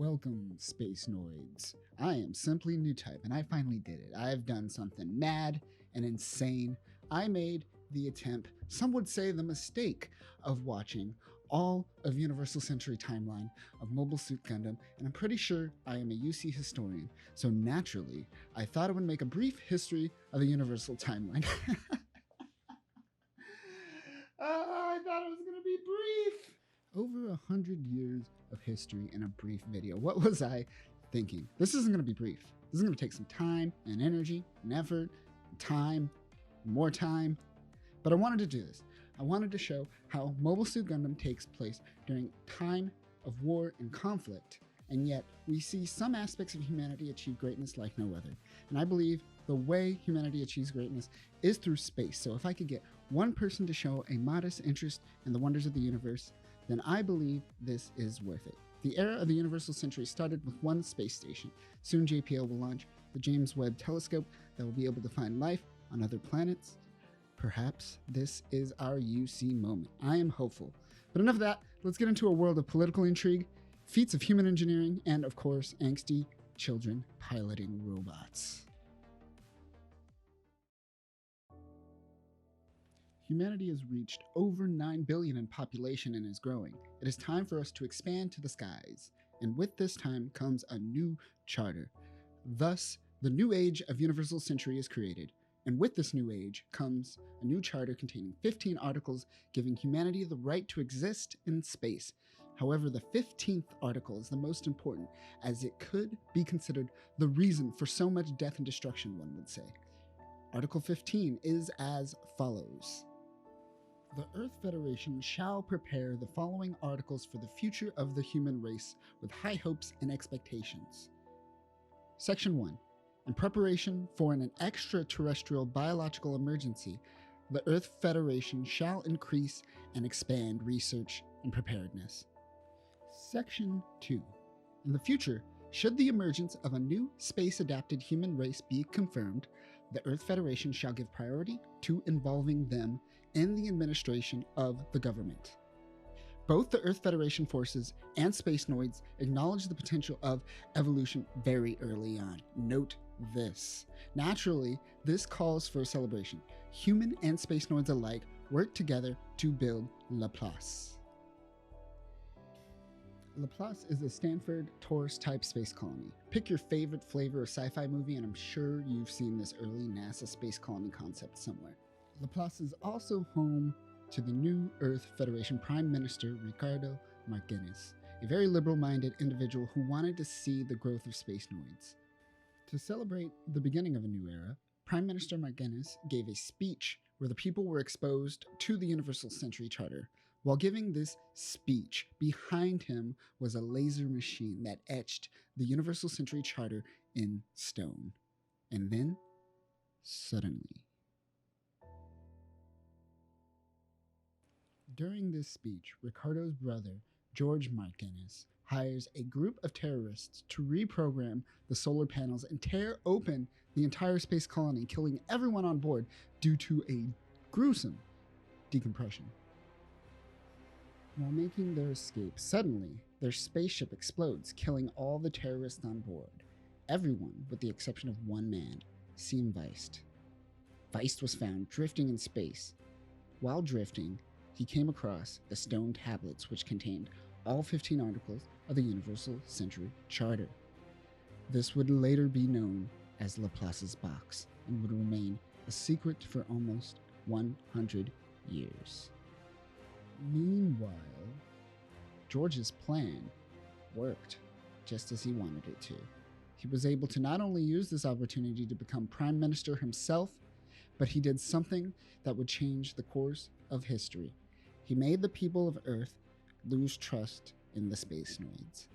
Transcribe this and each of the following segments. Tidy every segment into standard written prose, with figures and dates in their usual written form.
Welcome, Space Noids. I am Simply New Type, and I finally did it. I've done something mad and insane. I made the attempt, some would say the mistake, of watching all of Universal Century Timeline of Mobile Suit Gundam, and I'm pretty sure I am a UC historian, so naturally, I thought I would make a brief history of the Universal Timeline. I thought it was going to be brief. Over 100 years of history in a brief video. What was I thinking? This isn't going to be brief. This is going to take some time and energy and effort, and time, more time. But I wanted to do this. I wanted to show how Mobile Suit Gundam takes place during time of war and conflict, and yet we see some aspects of humanity achieve greatness like no other. And I believe the way humanity achieves greatness is through space. So if I could get one person to show a modest interest in the wonders of the universe, then I believe this is worth it. The era of the Universal Century started with one space station. Soon JPL will launch the James Webb Telescope that will be able to find life on other planets. Perhaps this is our UC moment. I am hopeful. But enough of that, let's get into a world of political intrigue, feats of human engineering, and of course, angsty children piloting robots. Humanity has reached over 9 billion in population and is growing. It is time for us to expand to the skies. And with this time comes a new charter. Thus, the new age of Universal Century is created. And with this new age comes a new charter containing 15 articles giving humanity the right to exist in space. However, the 15th article is the most important, as it could be considered the reason for so much death and destruction, one would say. Article 15 is as follows. The Earth Federation shall prepare the following articles for the future of the human race with high hopes and expectations. Section 1. In preparation for an extraterrestrial biological emergency, the Earth Federation shall increase and expand research and preparedness. Section 2. In the future, should the emergence of a new space-adapted human race be confirmed, the Earth Federation shall give priority to involving them in the administration of the government. Both the Earth Federation forces and Space Noids acknowledge the potential of evolution very early on. Note this. Naturally, this calls for a celebration. Human and Space Noids alike work together to build Laplace. Laplace is a Stanford Taurus-type space colony. Pick your favorite flavor of sci-fi movie, and I'm sure you've seen this early NASA space colony concept somewhere. Laplace is also home to the new Earth Federation Prime Minister Ricardo Martinez, a very liberal-minded individual who wanted to see the growth of space noids. To celebrate the beginning of a new era, Prime Minister Martinez gave a speech where the people were exposed to the Universal Century Charter. While giving this speech, behind him was a laser machine that etched the Universal Century Charter in stone. And then, suddenly, during this speech, Ricardo's brother, George Martinez, hires a group of terrorists to reprogram the solar panels and tear open the entire space colony, killing everyone on board due to a gruesome decompression. While making their escape, suddenly, their spaceship explodes, killing all the terrorists on board. Everyone, with the exception of one man, seemed Weist. Weist was found drifting in space. While drifting, he came across the stone tablets which contained all 15 articles of the Universal Century Charter. This would later be known as Laplace's box and would remain a secret for almost 100 years. Meanwhile, George's plan worked just as he wanted it to. He was able to not only use this opportunity to become Prime Minister himself, but he did something that would change the course of history. He made the people of Earth lose trust in the Space Noids.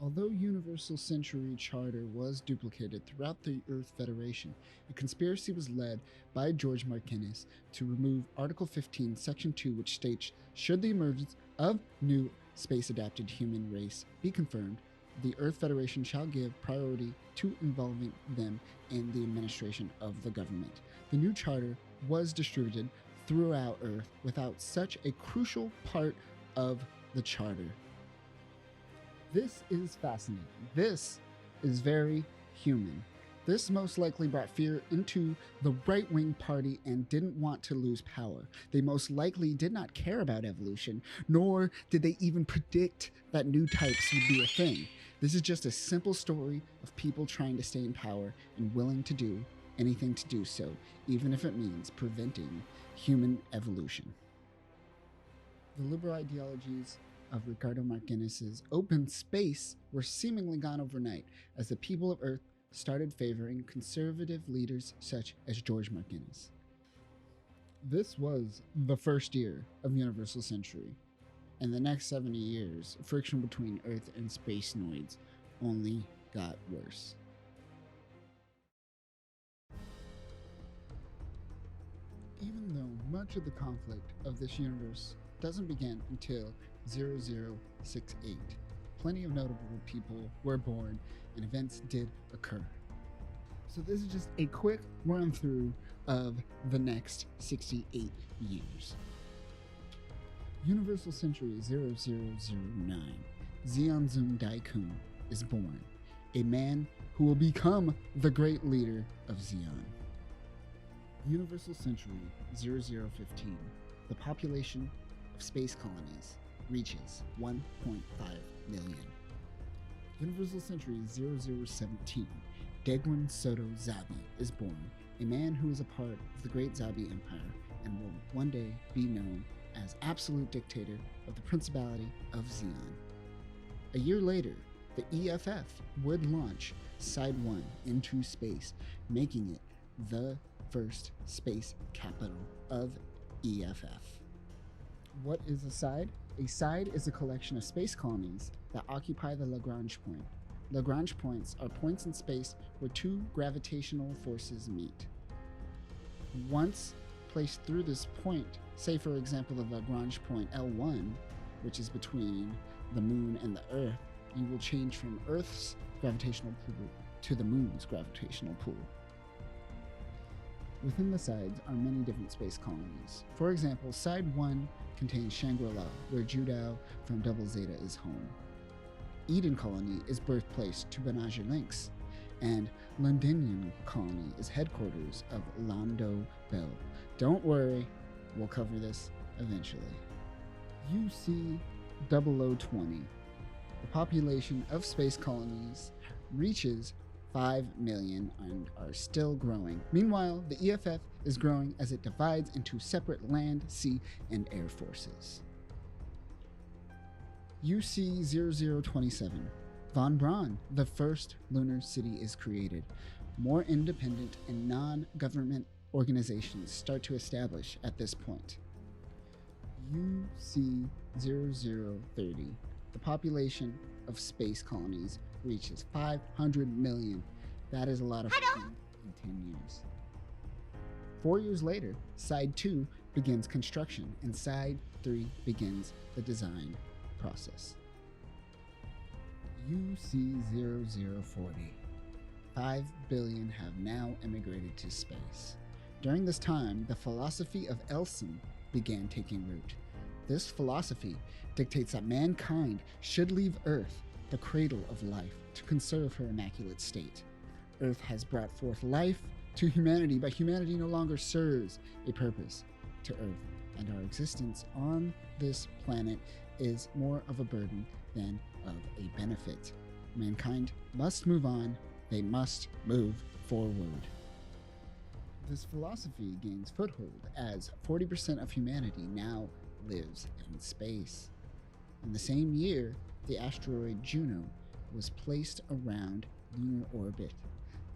Although Universal Century Charter was duplicated throughout the Earth Federation, a conspiracy was led by George Martinez to remove Article 15, Section 2, which states, should the emergence of new space-adapted human race be confirmed, the Earth Federation shall give priority to involving them in the administration of the government. The new charter was distributed throughout Earth without such a crucial part of the charter. This is fascinating. This is very human. This most likely brought fear into the right-wing party and didn't want to lose power. They most likely did not care about evolution, nor did they even predict that new types would be a thing. This is just a simple story of people trying to stay in power and willing to do anything to do so, even if it means preventing human evolution. The liberal ideologies of Ricardo Martinez's open space were seemingly gone overnight as the people of Earth started favoring conservative leaders such as George Martinez. This was the first year of Universal Century. In the next 70 years, friction between Earth and space noids only got worse. Even though much of the conflict of this universe doesn't begin until 0068, plenty of notable people were born and events did occur. So this is just a quick run through of the next 68 years. Universal Century 0009, Zeonzun Daikun is born, a man who will become the great leader of Zeon. Universal Century 0015, the population of space colonies reaches 1.5 million. Universal Century 0017, Degwin Soto Zabi is born, a man who is a part of the Great Zabi Empire and will one day be known as absolute dictator of the Principality of Zeon. A year later, the EFF would launch Side 1 into space, making it the first space capital of EFF. What is a side? A side is a collection of space colonies that occupy the Lagrange point. Lagrange points are points in space where two gravitational forces meet. Once placed through this point, say for example the Lagrange point L1, which is between the moon and the Earth, you will change from Earth's gravitational pull to the moon's gravitational pull. Within the sides are many different space colonies. For example, Side 1 contains Shangri-La, where Judao from Double Zeta is home. Eden Colony is birthplace to Benager Lynx, and Londinian Colony is headquarters of Lando Bell. Don't worry, we'll cover this eventually. UC 0020, the population of space colonies reaches 5 million and are still growing. Meanwhile, the EFF is growing as it divides into separate land, sea, and air forces. UC 0027, Von Braun, the first lunar city is created. More independent and non-government organizations start to establish at this point. UC 0030, the population of space colonies reaches 500 million. That is a lot of fun in 10 years. 4 years later, Side 2 begins construction, and Side 3 begins the design process. UC 0040, 5 billion have now emigrated to space. During this time, the philosophy of Elson began taking root. This philosophy dictates that mankind should leave Earth, the cradle of life, to conserve her immaculate state. Earth has brought forth life to humanity, but humanity no longer serves a purpose to Earth, and our existence on this planet is more of a burden than of a benefit. Mankind must move on, they must move forward. This philosophy gains foothold as 40% of humanity now lives in space. In the same year, the asteroid Juno was placed around lunar orbit.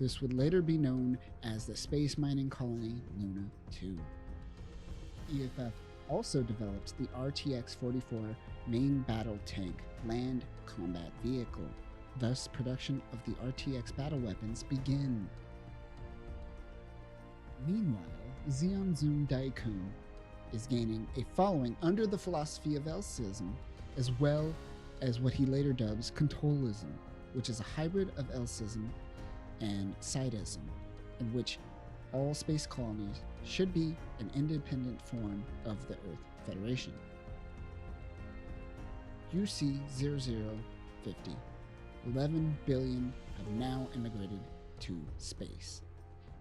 This would later be known as the space mining colony Luna 2. EFF also developed the RTX-44 main battle tank land combat vehicle. Thus, production of the RTX battle weapons begin. Meanwhile, Zeonzun Daikun is gaining a following under the philosophy of Elsism, as well as what he later dubs Controlism, which is a hybrid of Elsism and Sidism, in which all space colonies should be an independent form of the Earth Federation. UC 2050. 11 billion have now immigrated to space.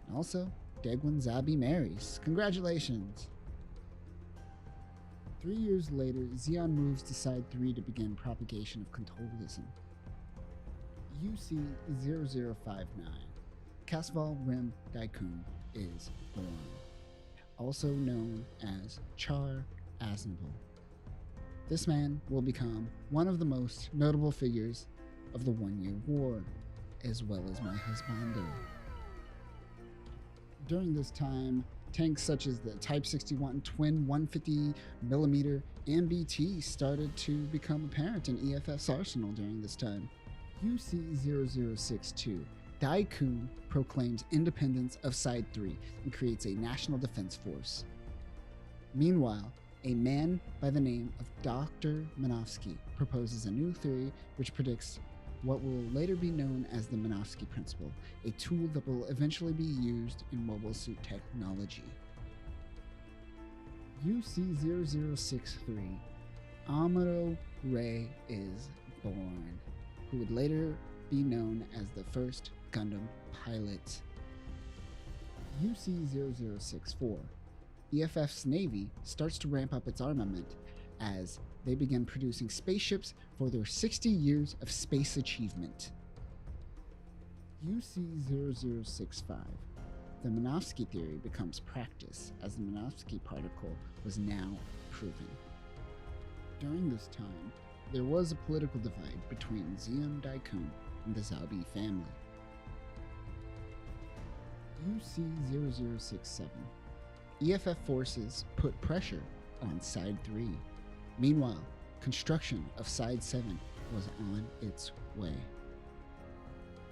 And also, Degwin Zabi marries. Congratulations! 3 years later, Zeon moves to Side 3 to begin propagation of controlism. UC-0059, Casval Rim Daikun, is born, also known as Char Aznable. This man will become one of the most notable figures of the 1 Year War, as well as my husbando. During this time, tanks such as the Type 61 twin 150mm MBT started to become apparent in EFF's arsenal during this time. UC-0062, Daikun proclaims independence of Side 3 and creates a national defense force. Meanwhile, a man by the name of Dr. Minovsky proposes a new theory which predicts what will later be known as the Minovsky Principle, a tool that will eventually be used in mobile suit technology. UC-0063, Amuro Ray is born, who would later be known as the first Gundam pilot. UC-0064, EFF's Navy starts to ramp up its armament as they begin producing spaceships for their 60 years of space achievement. UC-0065, the Minovsky theory becomes practice as the Minovsky particle was now proven. During this time, there was a political divide between Zeon Daikun and the Zabi family. UC-0067, EFF forces put pressure on Side 3. Meanwhile, construction of Side 7 was on its way.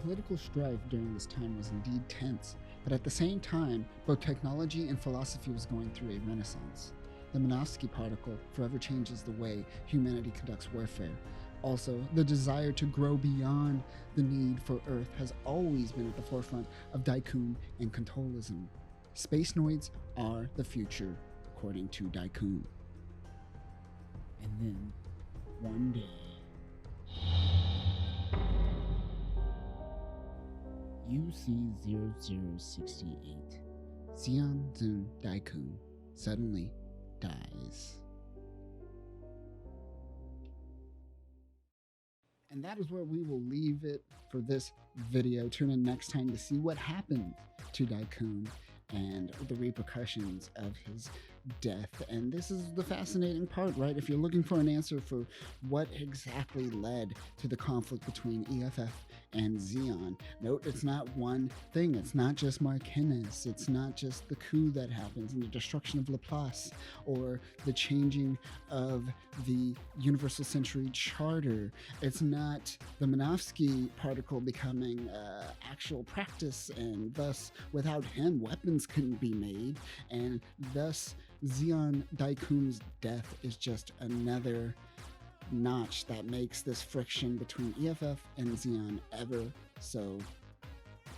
Political strife during this time was indeed tense, but at the same time, both technology and philosophy was going through a renaissance. The Minovsky particle forever changes the way humanity conducts warfare. Also, the desire to grow beyond the need for Earth has always been at the forefront of Daikun and controlism. Space noids are the future, according to Daikun. And then, one day, UC-0068, Zeon Zun Daikun suddenly dies. And that is where we will leave it for this video. Tune in next time to see what happened to Daikun and the repercussions of his death. And this is the fascinating part, right? If you're looking for an answer for what exactly led to the conflict between EFF and Zeon, note it's not one thing. It's not just Marquinez. It's not just the coup that happens and the destruction of Laplace or the changing of the Universal Century Charter. It's not the Minovsky particle becoming actual practice, and thus without him weapons couldn't be made, and thus Zeon Daikun's death is just another notch that makes this friction between EFF and Zeon ever so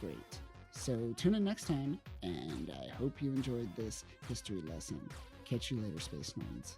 great. So tune in next time, and I hope you enjoyed this history lesson. Catch you later, Space Nerds.